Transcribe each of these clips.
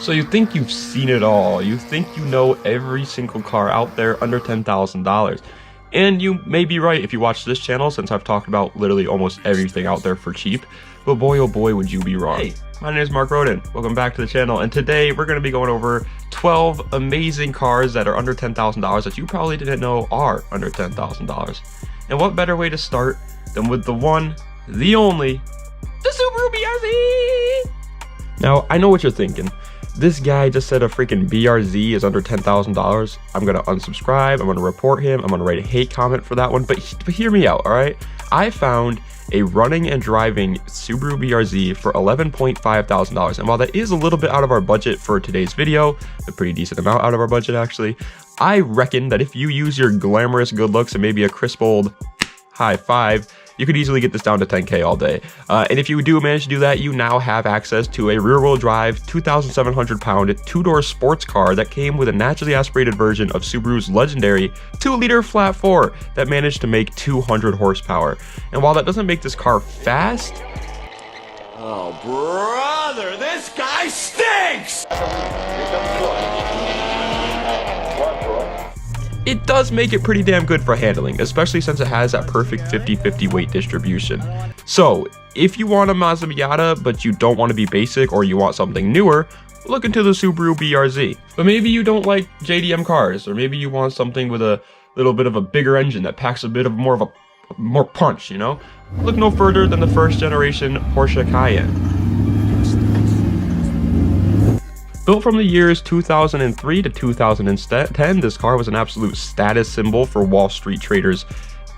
So you think you've seen it all, you think you know every single car out there under $10,000. And you may be right if you watch this channel, since I've talked about literally almost everything out there for cheap. But boy oh boy would you be wrong. Hey, my name is Mark Roden, welcome back to the channel, and today we're going to be going over 12 amazing cars that are under $10,000 that you probably didn't know are under $10,000. And what better way to start than with the one, the only, the Subaru BRZ! Now, I know what you're thinking. This guy just said a freaking BRZ is under $10,000. I'm going to unsubscribe, I'm going to report him, I'm going to write a hate comment for that one, but hear me out, alright? I found a running and driving Subaru BRZ for $11,500, and while that is a little bit out of our budget for today's video, a pretty decent amount out of our budget actually, I reckon that if you use your glamorous good looks and maybe a crisp old high five, you could easily get this down to 10K all day. And if you do manage to do that, you now have access to a rear-wheel drive, 2,700-pound, two-door sports car that came with a naturally aspirated version of Subaru's legendary 2-liter flat 4 that managed to make 200 horsepower. And while that doesn't make this car fast... Oh, brother, this guy stinks! it does make it pretty damn good for handling, especially since it has that perfect 50-50 weight distribution. So, if you want a Mazda Miata, but you don't want to be basic or you want something newer, look into the Subaru BRZ. But maybe you don't like JDM cars, or maybe you want something with a little bit of a bigger engine that packs a bit of more punch, you know? Look no further than the first generation Porsche Cayenne. Built from the years 2003 to 2010, this car was an absolute status symbol for Wall Street traders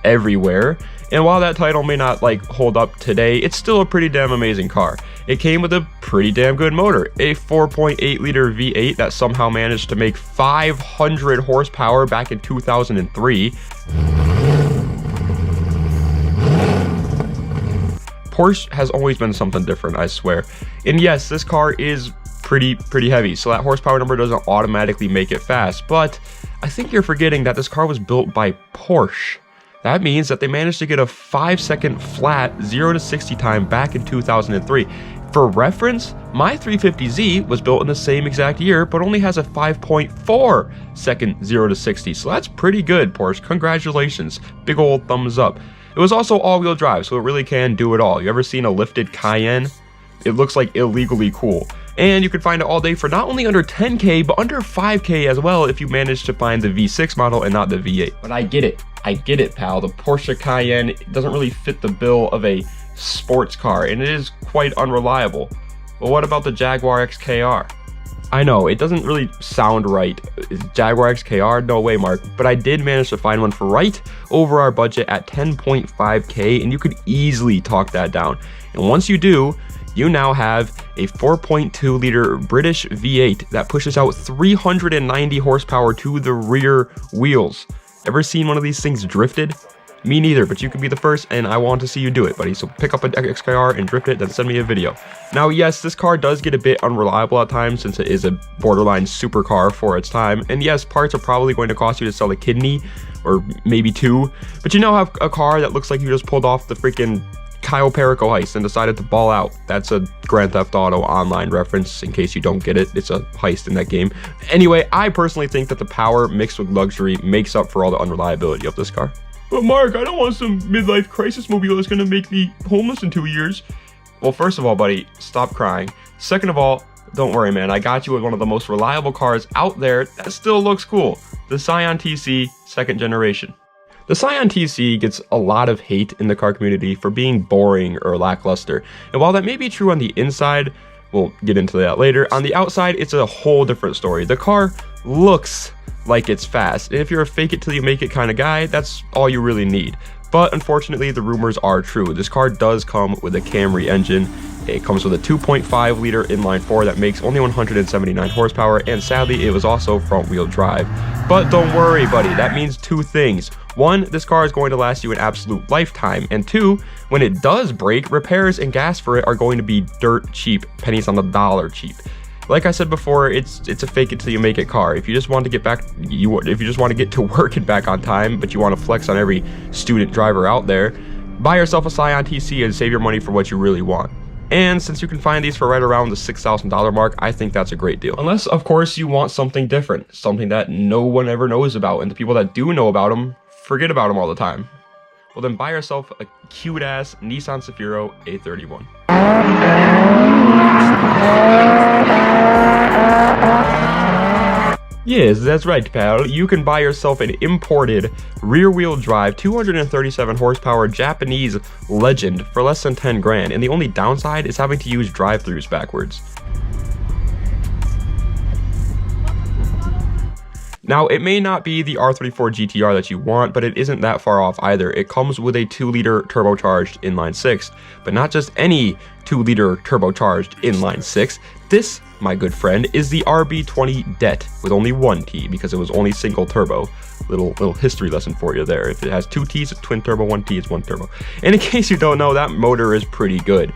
everywhere. And while that title may not hold up today, it's still a pretty damn amazing car. It came with a pretty damn good motor, a 4.8 liter V8 that somehow managed to make 500 horsepower back in 2003. Porsche has always been something different, I swear. And yes, this car is pretty heavy, so that horsepower number doesn't automatically make it fast, but I think you're forgetting that this car was built by Porsche. That means that they managed to get a 5-second flat 0 to 60 time back in 2003. For reference, my 350Z was built in the same exact year, but only has a 5.4 second 0 to 60, so that's pretty good, Porsche. Congratulations, big old thumbs up. It was also all-wheel drive, so it really can do it all. You ever seen a lifted Cayenne? It looks like illegally cool. And you can find it all day for not only under 10K, but under 5K as well if you manage to find the V6 model and not the V8. But I get it, pal. The Porsche Cayenne doesn't really fit the bill of a sports car, and it is quite unreliable. But what about the Jaguar XKR? I know, it doesn't really sound right. Jaguar XKR? No way, Mark. But I did manage to find one for right over our budget at 10.5K, and you could easily talk that down. And once you do, you now have a 4.2 liter British V8 that pushes out 390 horsepower to the rear wheels. Ever seen one of these things drifted? Me neither, but you can be the first, and I want to see you do it, buddy. So pick up an XKR and drift it, then send me a video. Now, yes, this car does get a bit unreliable at times since it is a borderline supercar for its time. And yes, parts are probably going to cost you to sell a kidney, or maybe two. But you now have a car that looks like you just pulled off the freaking Kyle Perico heist and decided to ball out. That's a Grand Theft Auto online reference in case you don't get it. It's a heist in that game. Anyway, I personally think that the power mixed with luxury makes up for all the unreliability of this car. But Mark, I don't want some midlife crisis mobile that's gonna make me homeless in 2 years. Well, first of all, buddy, stop crying. Second of all, don't worry, man. I got you with one of the most reliable cars out there that still looks cool. The Scion TC 2nd generation. The Scion TC gets a lot of hate in the car community for being boring or lackluster. And while that may be true on the inside, we'll get into that later, on the outside, it's a whole different story. The car looks like it's fast, and if you're a fake it till you make it kind of guy, that's all you really need. But unfortunately, the rumors are true. This car does come with a Camry engine. It comes with a 2.5 liter inline 4 that makes only 179 horsepower, and sadly, it was also front wheel drive. But don't worry, buddy, that means two things. One, this car is going to last you an absolute lifetime, and two, when it does break, repairs and gas for it are going to be dirt cheap, pennies on the dollar cheap. Like I said before, it's a fake it till you make it car. If you just want to get back, if you just want to get to work and back on time, but you want to flex on every student driver out there, buy yourself a Scion TC and save your money for what you really want. And since you can find these for right around the $6,000 mark, I think that's a great deal. Unless, of course, you want something different, something that no one ever knows about, and the people that do know about them forget about them all the time. Well, then buy yourself a cute-ass Nissan Cefiro A31. Yes, that's right, pal. You can buy yourself an imported rear-wheel drive 237 horsepower Japanese Legend for less than 10 grand, and the only downside is having to use drive-thrus backwards. Now, it may not be the R34 GTR that you want, but it isn't that far off either. It comes with a 2-liter turbocharged inline-6, but not just any 2-liter turbocharged inline-6. This, my good friend, is the RB20 Det with only 1 T because it was only single turbo. Little history lesson for you there. If it has 2 T's, it's twin turbo, 1 T is 1 turbo. And in case you don't know, that motor is pretty good.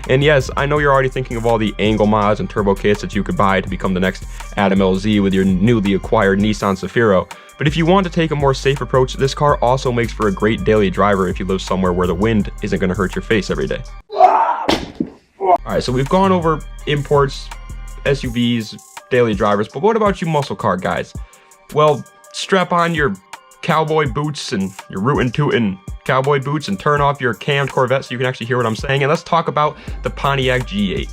And yes, I know you're already thinking of all the angle mods and turbo kits that you could buy to become the next Adam LZ with your newly acquired Nissan Cefiro. But if you want to take a more safe approach, this car also makes for a great daily driver if you live somewhere where the wind isn't going to hurt your face every day. Alright, so we've gone over imports, SUVs, daily drivers, but what about you muscle car guys? Well, strap on your cowboy boots and your rootin' tootin' cowboy boots and turn off your cammed Corvette so you can actually hear what I'm saying, and let's talk about the Pontiac G8.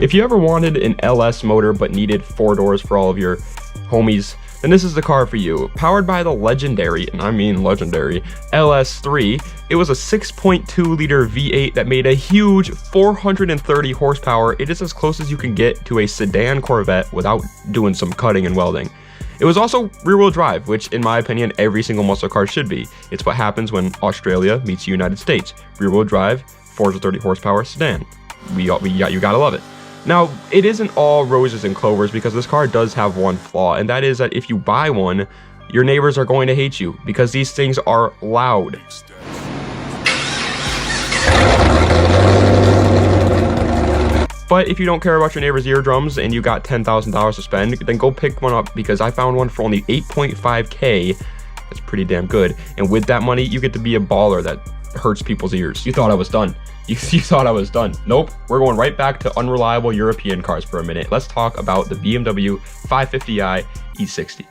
If you ever wanted an LS motor but needed 4 doors for all of your homies, then this is the car for you. Powered by the legendary, and I mean legendary, LS3, it was a 6.2 liter V8 that made a huge 430 horsepower. It is as close as you can get to a sedan Corvette without doing some cutting and welding. It was also rear-wheel drive, which in my opinion every single muscle car should be. It's what happens when Australia meets the United States. Rear-wheel drive, 430 horsepower sedan. You gotta love it. Now, it isn't all roses and clovers because this car does have one flaw, and that is that if you buy one, your neighbors are going to hate you because these things are loud. But if you don't care about your neighbor's eardrums and you got $10,000 to spend, then go pick one up because I found one for only 8.5K. That's pretty damn good. And with that money, you get to be a baller that hurts people's ears. You thought I was done. You thought I was done. Nope. We're going right back to unreliable European cars for a minute. Let's talk about the BMW 550i E60.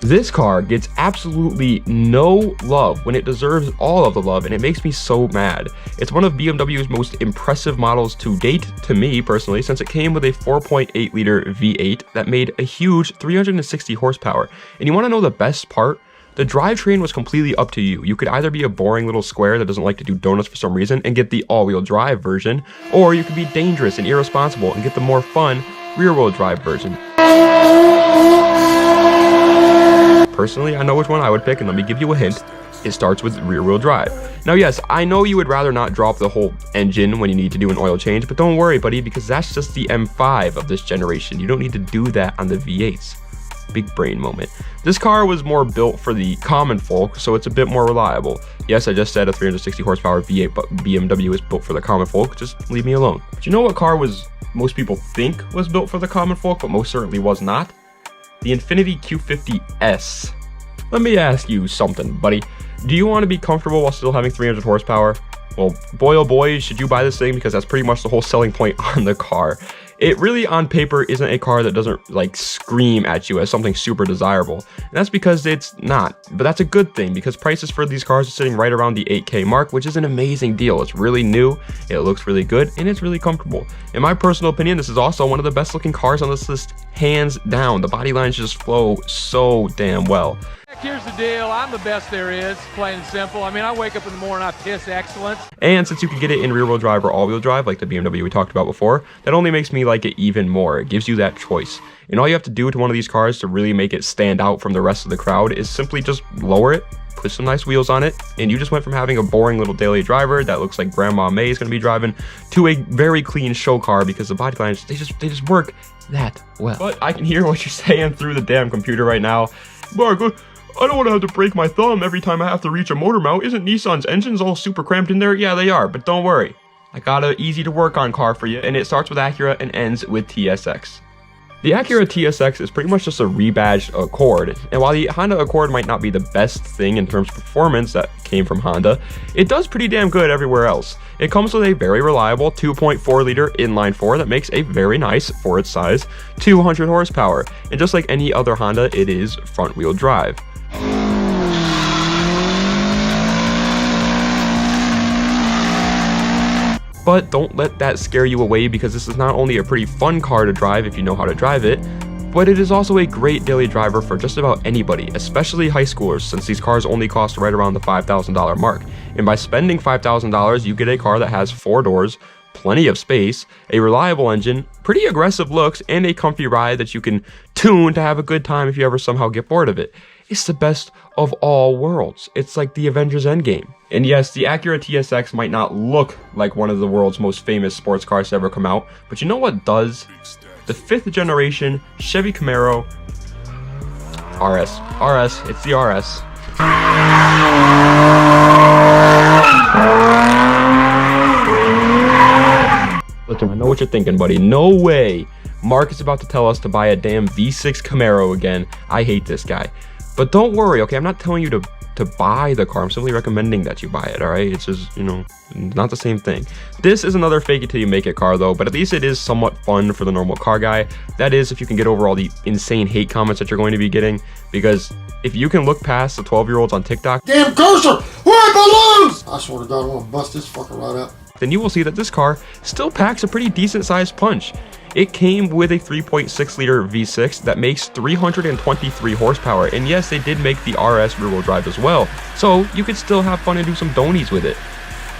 This car gets absolutely no love when it deserves all of the love, and it makes me so mad. It's one of BMW's most impressive models to date, to me personally, since it came with a 4.8 liter V8 that made a huge 360 horsepower. And you want to know the best part? The drivetrain was completely up to you. You could either be a boring little square that doesn't like to do donuts for some reason and get the all-wheel drive version, or you could be dangerous and irresponsible and get the more fun rear-wheel drive version. Personally, I know which one I would pick, and let me give you a hint. It starts with rear-wheel drive. Now, yes, I know you would rather not drop the whole engine when you need to do an oil change, but don't worry, buddy, because that's just the M5 of this generation. You don't need to do that on the V8s. Big brain moment. This car was more built for the common folk, so it's a bit more reliable. Yes, I just said a 360 horsepower V8, but BMW is built for the common folk. Just leave me alone. But you know what car most people think was built for the common folk, but most certainly was not? The Infiniti Q50S. Let me ask you something, buddy. Do you want to be comfortable while still having 300 horsepower? Well, boy oh boy, should you buy this thing, because that's pretty much the whole selling point on the car. It really, on paper, isn't a car that doesn't, like, scream at you as something super desirable. And that's because it's not. But that's a good thing, because prices for these cars are sitting right around the 8K mark, which is an amazing deal. It's really new, it looks really good, and it's really comfortable. In my personal opinion, this is also one of the best looking cars on this list, hands down. The body lines just flow so damn well. Here's the deal, I'm the best there is, plain and simple. I mean, I wake up in the morning, I piss excellence. And since you can get it in rear-wheel drive or all-wheel drive, like the BMW we talked about before, that only makes me like it even more. It gives you that choice. And all you have to do to one of these cars to really make it stand out from the rest of the crowd is simply just lower it, put some nice wheels on it, and you just went from having a boring little daily driver that looks like Grandma May is going to be driving to a very clean show car, because the body lines, they just work that well. But I can hear what you're saying through the damn computer right now. Mark, I don't want to have to break my thumb every time I have to reach a motor mount. Isn't Nissan's engines all super cramped in there? Yeah, they are, but don't worry. I got an easy to work on car for you, and it starts with Acura and ends with TSX. The Acura TSX is pretty much just a rebadged Accord, and while the Honda Accord might not be the best thing in terms of performance that came from Honda, it does pretty damn good everywhere else. It comes with a very reliable 2.4 liter inline-4 that makes a very nice, for its size, 200 horsepower, and just like any other Honda, it is front-wheel drive. But don't let that scare you away, because this is not only a pretty fun car to drive if you know how to drive it, but it is also a great daily driver for just about anybody, especially high schoolers, since these cars only cost right around the $5,000 mark. And by spending $5,000, you get a car that has 4 doors, plenty of space, a reliable engine, pretty aggressive looks, and a comfy ride that you can tune to have a good time if you ever somehow get bored of it. It's the best of all worlds. It's like the Avengers Endgame. And yes, the Acura TSX might not look like one of the world's most famous sports cars to ever come out, but you know what does? The 5th generation Chevy Camaro RS. It's the RS. Listen, I know what you're thinking, buddy. No way. Mark is about to tell us to buy a damn V6 Camaro again. I hate this guy. But don't worry, okay? I'm not telling you to buy the car. I'm simply recommending that you buy it, all right? It's just, you know, not the same thing. This is another fake it till you make it car, though, but at least it is somewhat fun for the normal car guy. That is, if you can get over all the insane hate comments that you're going to be getting, because if you can look past the 12-year-olds on TikTok, damn cursor, where balloons? I swear to God, I want to bust this fucker right out. then you will see that this car still packs a pretty decent sized punch. It came with a 3.6 liter V6 that makes 323 horsepower, and yes, they did make the RS rear-wheel drive as well, so you could still have fun and do some donies with it.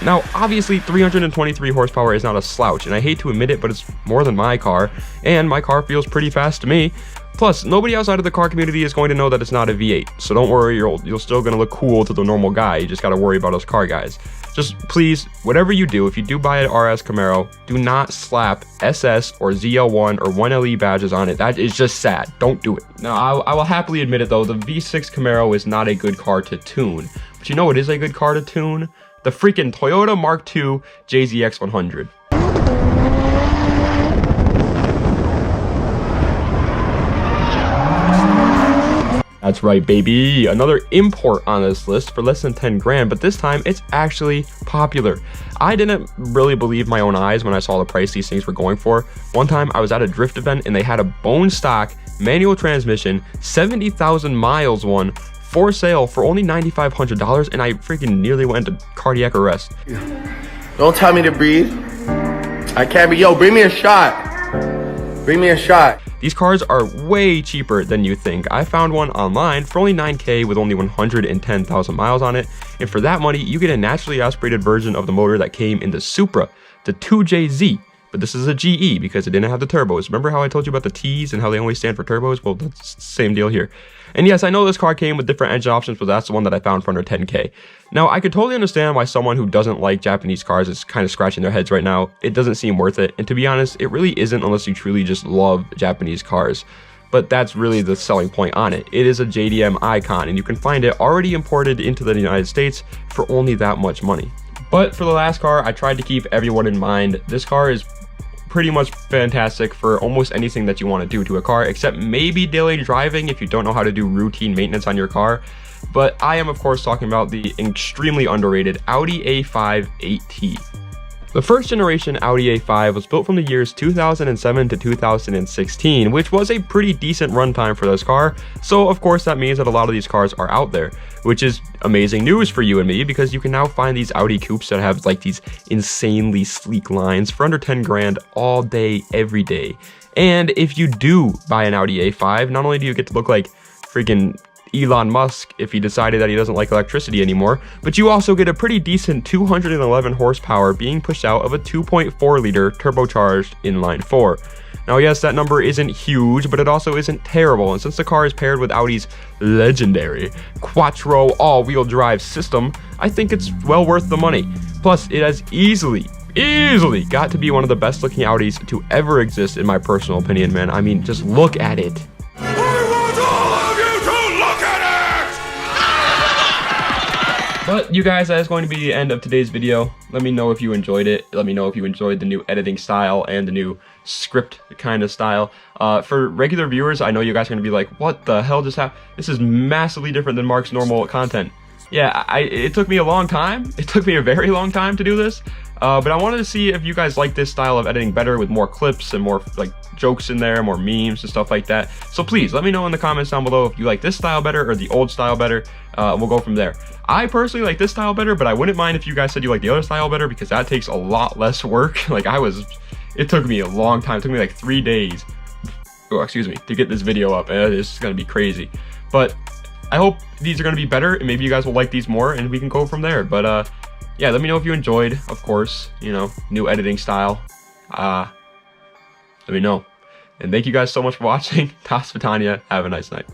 Now, obviously, 323 horsepower is not a slouch, and I hate to admit it, but it's more than my car, and my car feels pretty fast to me. Plus, nobody outside of the car community is going to know that it's not a V8, so don't worry, you're still going to look cool to the normal guy. You just got to worry about us car guys. Just please, whatever you do, if you do buy an RS Camaro, do not slap SS or ZL1 or 1LE badges on it. That is just sad. Don't do it. Now, I will happily admit it though, the V6 Camaro is not a good car to tune. But you know what is a good car to tune? The freaking Toyota Mark II JZX100. That's right, baby. Another import on this list for less than 10 grand, but this time it's actually popular. I didn't really believe my own eyes when I saw the price these things were going for. One time I was at a drift event and they had a bone stock manual transmission, 70,000 miles one, for sale for only $9,500, and I freaking nearly went into cardiac arrest. Don't tell me to breathe. I can't be. Yo, bring me a shot. Bring me a shot. These cars are way cheaper than you think. I found one online for only $9K with only 110,000 miles on it, and for that money you get a naturally aspirated version of the motor that came in the Supra, the 2JZ. But this is a GE because it didn't have the turbos. Remember how I told you about the T's and how they only stand for turbos? Well, that's the same deal here. And yes, I know this car came with different engine options, but that's the one that I found for under 10K. Now, I could totally understand why someone who doesn't like Japanese cars is kind of scratching their heads right now. It doesn't seem worth it. And to be honest, it really isn't unless you truly just love Japanese cars. But that's really the selling point on it. It is a JDM icon, and you can find it already imported into the United States for only that much money. But for the last car, I tried to keep everyone in mind. This car is pretty much fantastic for almost anything that you want to do to a car, except maybe daily driving if you don't know how to do routine maintenance on your car. But I am of course talking about the extremely underrated Audi A5 8T. The first generation Audi A5 was built from the years 2007 to 2016, which was a pretty decent runtime for this car, so of course that means that a lot of these cars are out there, which is amazing news for you and me, because you can now find these Audi coupes that have like these insanely sleek lines for under 10 grand all day, every day. And if you do buy an Audi A5, not only do you get to look like freaking Elon Musk if he decided that he doesn't like electricity anymore, but you also get a pretty decent 211 horsepower being pushed out of a 2.4 liter turbocharged inline-4. Now yes, that number isn't huge, but it also isn't terrible, and since the car is paired with Audi's legendary Quattro all-wheel drive system, I think it's well worth the money. Plus, it has easily got to be one of the best looking Audis to ever exist in my personal opinion, man. I mean, just look at it. But you guys, that is going to be the end of today's video. Let me know if you enjoyed it. Let me know if you enjoyed the new editing style and the new script kind of style. For regular viewers, I know you guys are going to be like, what the hell just happened? This is massively different than Mark's normal content. Yeah, it took me a long time. It took me a very long time to do this. But I wanted to see if you guys like this style of editing better with more clips and more like jokes in there, more memes and stuff like that. So please let me know in the comments down below if you like this style better or the old style better. We'll go from there. I personally like this style better, but I wouldn't mind if you guys said you like the other style better because that takes a lot less work. Like it took me a long time. It took me like 3 days, oh, excuse me, to get this video up. It's gonna be crazy. But I hope these are gonna be better and maybe you guys will like these more and we can go from there. But yeah, let me know if you enjoyed, of course, you know, new editing style. Let me know. And thank you guys so much for watching. Tas Vitania. Have a nice night.